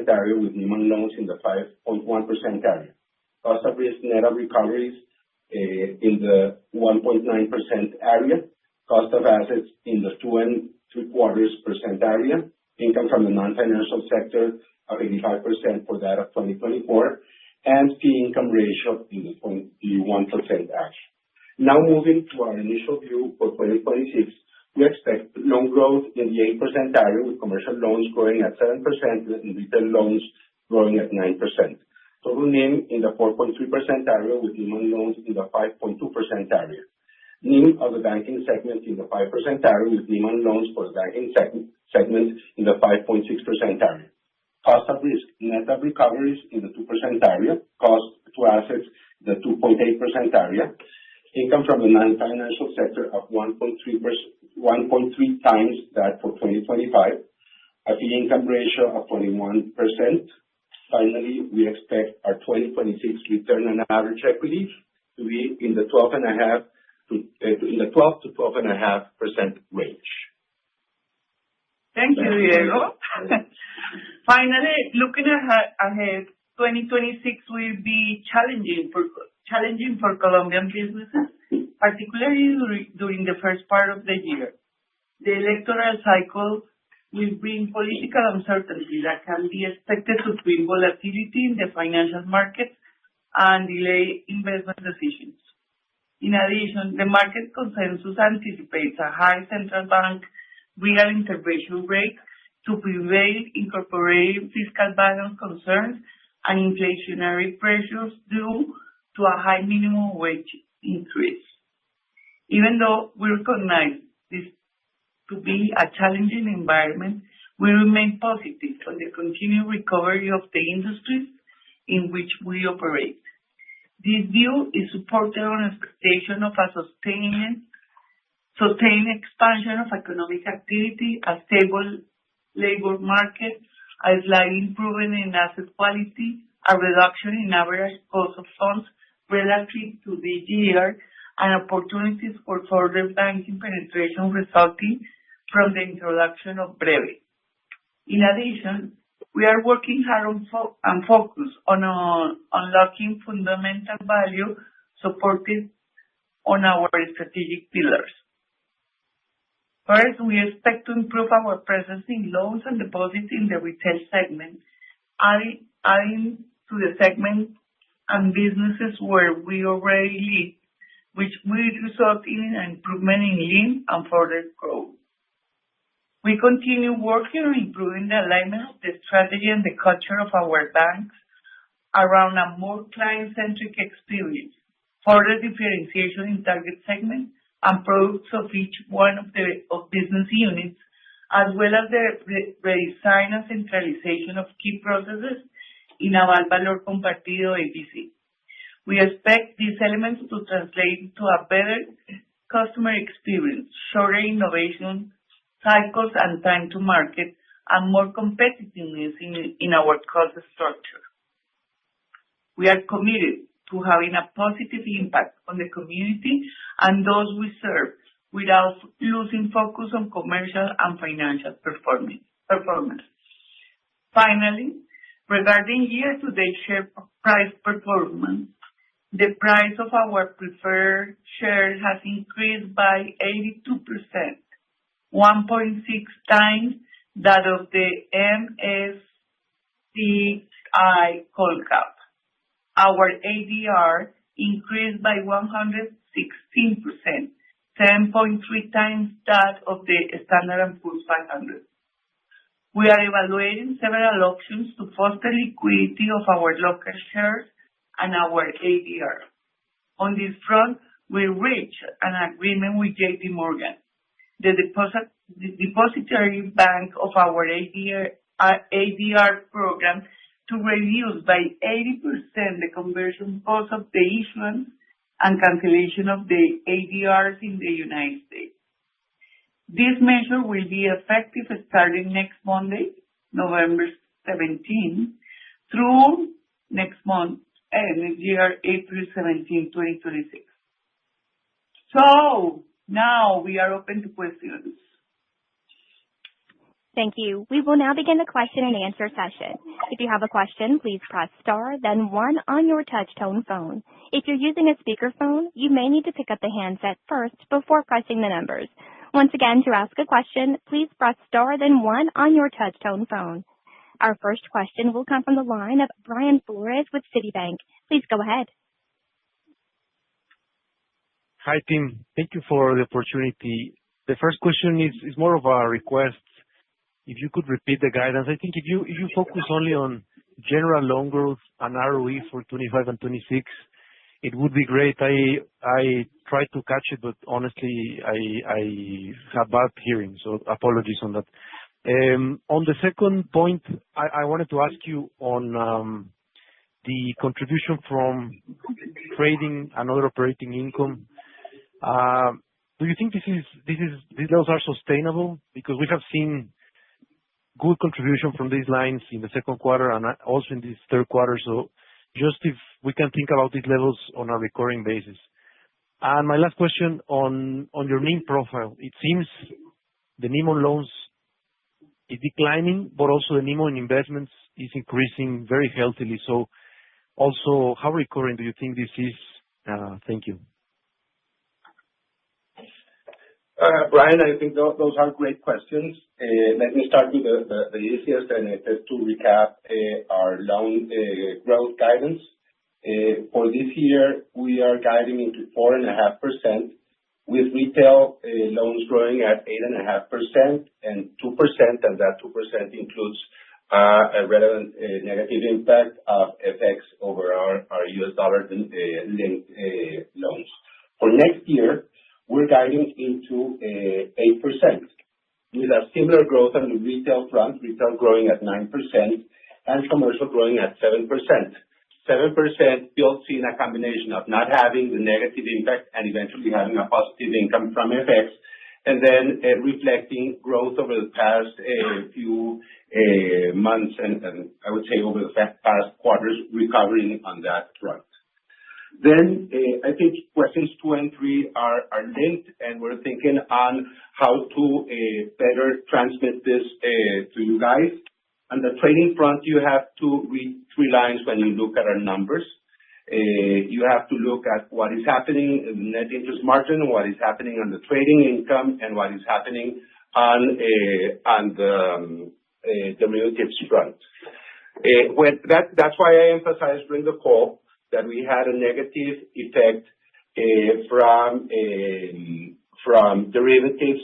area, with NIM on loans in the 5.1% area. Cost of risk net of recoveries in the 1.9% area. Cost of assets in the 2.75% area. Income from the non-financial sector of 85% for that of 2024. And fee income ratio in the 21% area. Now moving to our initial view for 2026, we expect loan growth in the 8% area, with commercial loans growing at 7% and retail loans growing at 9%. Total NIM in the 4.3% area, with NIM on loans in the 5.2% area. NIM of the banking segment in the 5% area, with NIM on loans for the banking segment in the 5.6% area. Cost of risk net of recoveries in the 2% area. Cost to assets in the 2.8% area. Income from the non-financial sector of 1.3 times that for 2025. A fee income ratio of 21%. Finally, we expect our 2026 return on average equity to be in the 12 to 12.5% range. Thank you, Diego. Finally, looking ahead, 2026 will be challenging for Colombian businesses, particularly during the first part of the year. The electoral cycle will bring political uncertainty that can be expected to bring volatility in the financial markets and delay investment decisions. In addition, the market consensus anticipates a high central bank real intervention rate to prevail, incorporating fiscal balance concerns and inflationary pressures due to a high minimum wage increase. Even though we recognize this to be a challenging environment, we remain positive on the continued recovery of the industries in which we operate. This view is supported on expectation of a sustained expansion of economic activity, a stable labor market, a slight improvement in asset quality, a reduction in average cost of funds relative to this year, and opportunities for further banking penetration resulting from the introduction of Breve. In addition, we are working hard and focus on unlocking fundamental value supported on our strategic pillars. First, we expect to improve our presence in loans and deposits in the retail segment, adding to the segment and businesses where we already lead, which will result in an improvement in NIM and further growth. We continue working on improving the alignment of the strategy and the culture of our banks around a more client-centric experience, further differentiation in target segments and products of each one of business units, as well as the redesign and centralization of key processes in Aval Valor Compartido ABC. We expect these elements to translate into a better customer experience, shorter innovation cycles and time to market, and more competitiveness in our cost structure. We are committed to having a positive impact on the community and those we serve without losing focus on commercial and financial performance. Finally, regarding year-to-date share price performance, The price of our preferred share has increased by 82%, 1.6 times that of the MSCI Colcap. Our ADR increased by 116%, 10.3 times that of the Standard & Poor's 500. We are evaluating several options to foster liquidity of our local shares and our ADR. On this front, we reached an agreement with JP Morgan, the depository bank of our ADR program, to reduce by 80% the conversion cost of the issuance and cancellation of the ADRs in the United States. This measure will be effective starting next Monday, November 17, through next month, next year, April 17, 2026. So now we are open to questions. Thank you. We will now begin the question and answer session. If you have a question, please press star, then 1 on your touch-tone phone. If you're using a speakerphone, you may need to pick up the handset first before pressing the numbers. Once again, to ask a question, please press star, then 1 on your touch-tone phone. Our first question will come from the line of Brian Flores with Citibank. Please go ahead. Hi, team. Thank you for the opportunity. The first question is more of a request. If you could repeat the guidance. I think if you focus only on general loan growth and ROE for 25 and 26, it would be great. I tried to catch it, but honestly, I have bad hearing, so apologies on that. On the second point, I wanted to ask you on the contribution from trading and other operating income. Do you think these levels are sustainable? Because we have seen good contribution from these lines in the second quarter and also in this third quarter. So just if we can think about these levels on a recurring basis. And my last question on your NIM profile. It seems the NIM on loans is declining, but also the NIM on investments is increasing very healthily. So also, how recurring do you think this is? Thank you. Brian, I think those are great questions. Let me start with the easiest, and just to recap our loan growth guidance. For this year, we are guiding into 4.5%, with retail loans growing at 8.5% and 2%, and that 2% includes a relevant negative impact of FX over our US dollar linked loans. For next year, we're guiding into 8%, with a similar growth on the retail front, retail growing at 9% and commercial growing at 7%. 7% built in a combination of not having the negative impact and eventually having a positive income from FX, and then reflecting growth over the past few months and I would say over the past quarters, recovering on that front. Then I think questions 2 and 3 are linked, and we're thinking on how to better transmit this to you guys. On the trading front, you have to read 3 lines when you look at our numbers. You have to look at what is happening in the net interest margin, what is happening on the trading income, and what is happening on the derivatives front. That's why I emphasized during the call that we had a negative effect from derivatives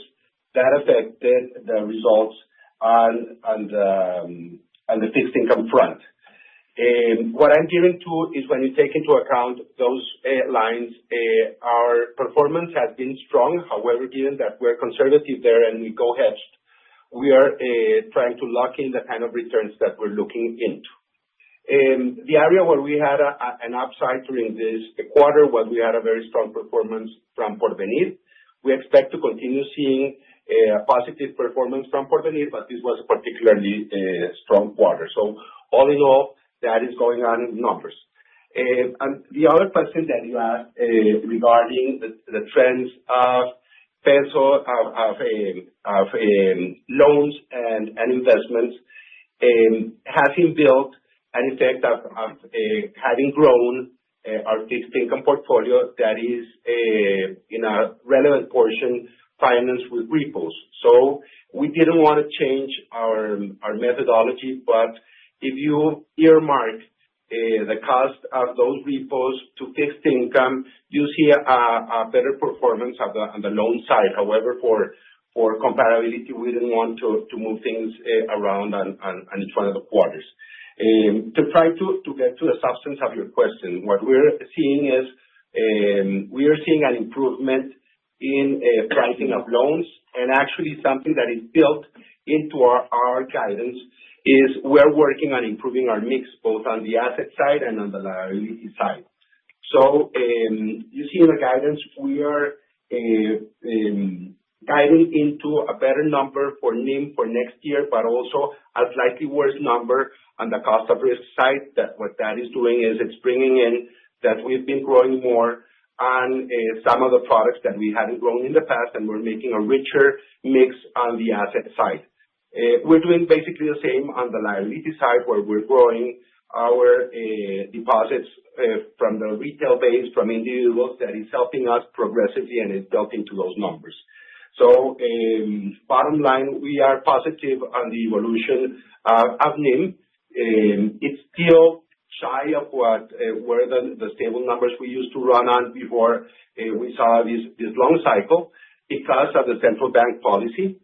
that affected the results on the fixed income front. What I'm giving to is when you take into account those lines, our performance has been strong. However, given that we're conservative there and we go hedged, we are trying to lock in the kind of returns that we're looking into. The area where we had an upside during this quarter was we had a very strong performance from Porvenir. We expect to continue seeing a positive performance from Porvenir, but this was a particularly strong quarter. So all in all, that is going on in numbers. And the other question that you asked regarding the trends of peso, of loans and investments, has been built an effect of having grown our fixed income portfolio that is in a relevant portion financed with repos. So we didn't want to change our methodology, but if you earmark the cost of those repos to fixed income, you see a better performance on the loan side. However, for comparability, we didn't want to move things around on each one of the quarters. To try to get to the substance of your question, what we're seeing is we are seeing an improvement in pricing of loans, and actually something that is built into our guidance is we're working on improving our mix both on the asset side and on the liability side. So you see in the guidance we are guiding into a better number for NIM for next year, but also a slightly worse number on the cost of risk side. That what that is doing is it's bringing in that we've been growing more on some of the products that we hadn't grown in the past, and we're making a richer mix on the asset side. We're doing basically the same on the liability side, where we're growing our deposits from the retail base, from individuals, that is helping us progressively and is built into those numbers. So bottom line, we are positive on the evolution of NIM. It's still shy of what were the stable numbers we used to run on before we saw this long cycle because of the central bank policy.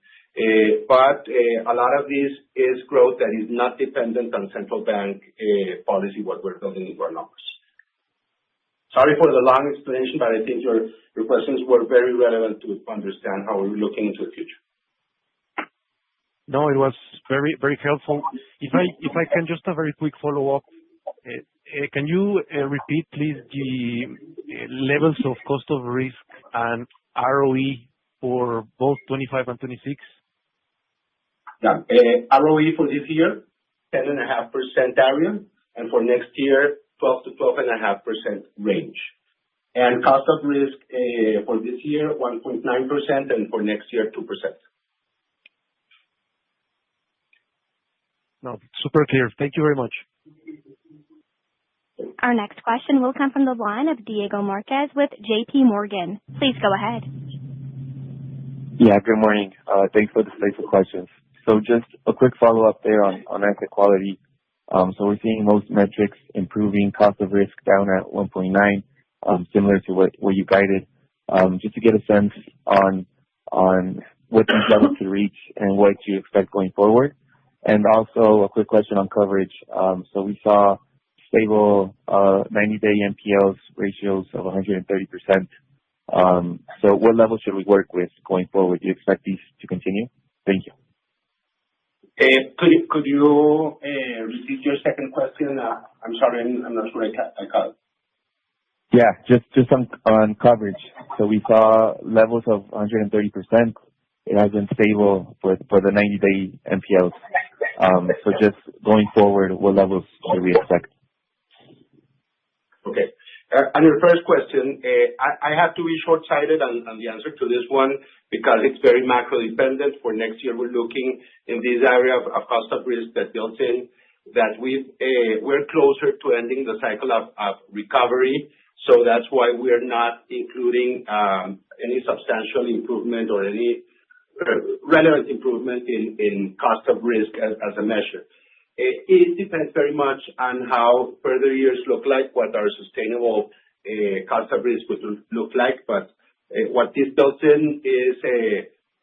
But a lot of this is growth that is not dependent on central bank policy, what we're building into our numbers. Sorry for the long explanation, but I think your questions were very relevant to understand how we're looking into the future. No, it was very, very helpful. If I can just a very quick follow-up, can you repeat, please, the levels of cost of risk and ROE for both 25 and 26? Yeah. ROE for this year, 10.5% area, and for next year, 12 to 12.5% range. And cost of risk for this year, 1.9%, and for next year, 2%. No, super clear. Thank you very much. Our next question will come from the line of Diego Marquez with JP Morgan. Please go ahead. Yeah, good morning. Thanks for the space for questions. So just a quick follow-up there on asset quality. So we're seeing most metrics improving, cost of risk down at 1.9, similar to what you guided. Just to get a sense on what these levels could reach and what you expect going forward. And also a quick question on coverage. So we saw stable 90-day NPLs ratios of 130%. So what level should we work with going forward? Do you expect these to continue? Thank you. Could you repeat your second question? I'm sorry, I'm not sure I caught it. Yeah, just on coverage. So we saw levels of 130%. It has been stable for the 90-day NPLs. So just going forward, what levels should we expect? Okay. On your first question, I have to be short-sighted on the answer to this one because it's very macro-dependent. For next year, we're looking in this area of cost of risk that built in that we're closer to ending the cycle of recovery. So that's why we're not including any substantial improvement or any relevant improvement in cost of risk as a measure. It depends very much on how further years look like, what our sustainable cost of risk would look like. But what this built in is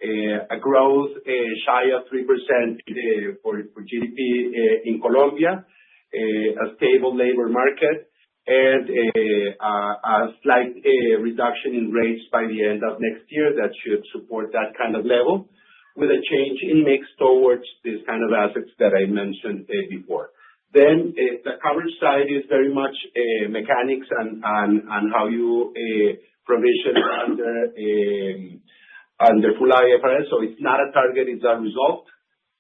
a growth shy of 3% for GDP in Colombia, a stable labor market, and a slight reduction in rates by the end of next year that should support that kind of level, with a change in mix towards this kind of assets that I mentioned before. Then the coverage side is very much mechanics and how you provision under full IFRS. So it's not a target, it's a result.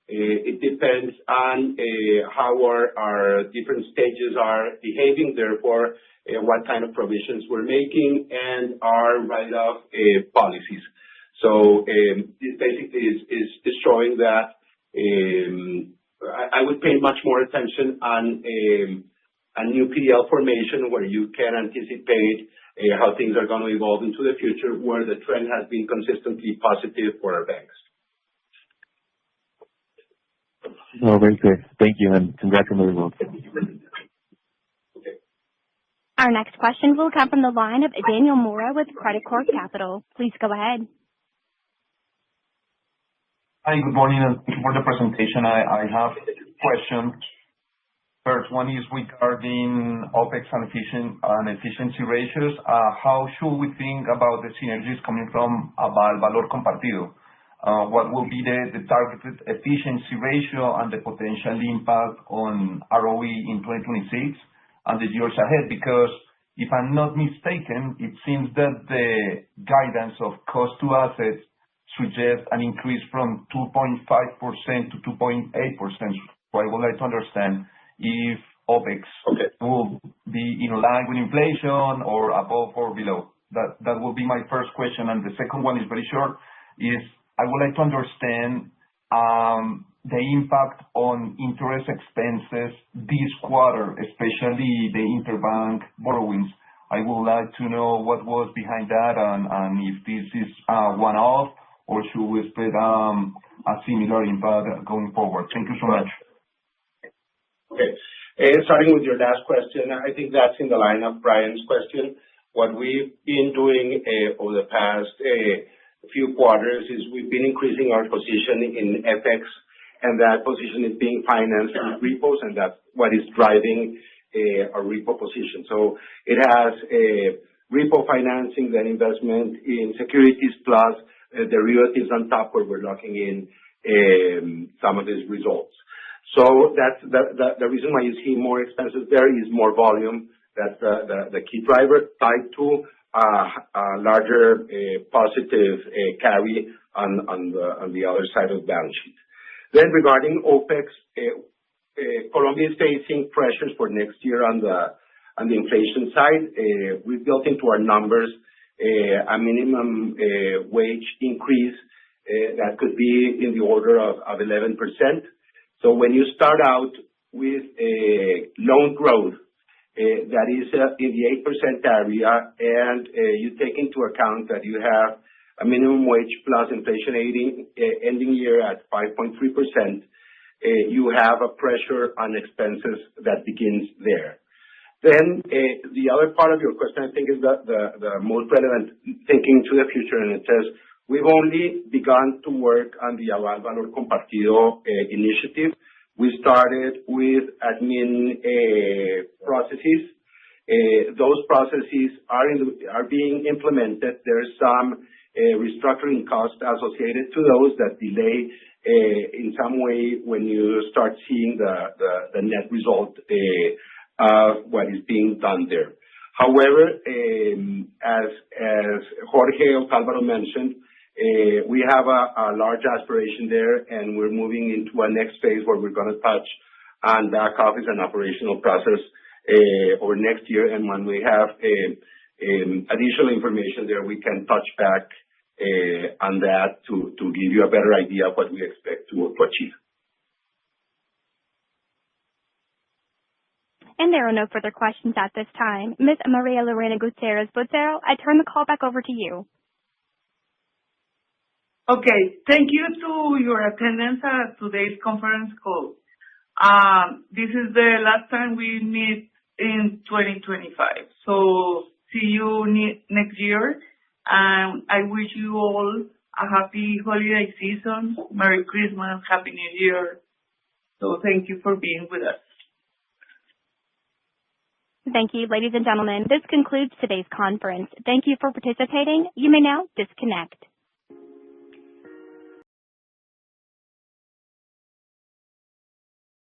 It depends on how our different stages are behaving, therefore what kind of provisions we're making and our write-off policies. So this basically is showing that I would pay much more attention on a new PDL formation where you can anticipate how things are going to evolve into the future, where the trend has been consistently positive for our banks. No, very clear. Thank you, and congrats on the results. Okay. Our next question will come from the line of Daniel Mora with Credit Corp Capital. Please go ahead. Hi, good morning, and thank you for the presentation. I have two questions. First one is regarding OpEx and efficiency ratios. How should we think about the synergies coming from Aval Valor Compartido? What will be the targeted efficiency ratio and the potential impact on ROE in 2026 and the years ahead? Because if I'm not mistaken, it seems that the guidance of cost to assets suggests an increase from 2.5% to 2.8%. So I would like to understand if OpEx will be in line with inflation or above or below. That will be my first question. And the second one is very short, is I would like to understand the impact on interest expenses this quarter, especially the interbank borrowings. I would like to know what was behind that and if this is one-off or should we expect a similar impact going forward. Thank you so much. Okay. Starting with your last question, I think that's in the line of Brian's question. What we've been doing over the past few quarters is we've been increasing our position in FX, and that position is being financed with repos, and that's what is driving our repo position. So it has repo financing, then investment in securities plus derivatives on top where we're locking in some of these results. So that's the reason why you see more expenses there is more volume. That's the key driver tied to a larger positive carry on the other side of the balance sheet. Then regarding OpEx, Colombia is facing pressures for next year on the inflation side. We've built into our numbers a minimum wage increase that could be in the order of 11%. So when you start out with a loan growth that is in the 8% area, and you take into account that you have a minimum wage plus inflation ending year at 5.3%, you have a pressure on expenses that begins there. Then the other part of your question, I think, is the most relevant thinking to the future, and it says, we've only begun to work on the Aval Valor Compartido initiative. We started with admin processes. Those processes are being implemented. There's some restructuring costs associated to those that delay in some way when you start seeing the net result of what is being done there. However, as Jorge Alvaro mentioned, we have a large aspiration there, and we're moving into a next phase where we're going to touch on back office and operational process over next year. And when we have additional information there, we can touch back on that to give you a better idea of what we expect to achieve. And there are no further questions at this time. Ms. Maria Lorena Gutierrez Botero, I turn the call back over to you. Okay. Thank you to your attendance at today's conference call. This is the last time we meet in 2025. So see you next year. And I wish you all a happy holiday season, Merry Christmas, Happy New Year. So thank you for being with us. Thank you, ladies and gentlemen. This concludes today's conference. Thank you for participating. You may now disconnect.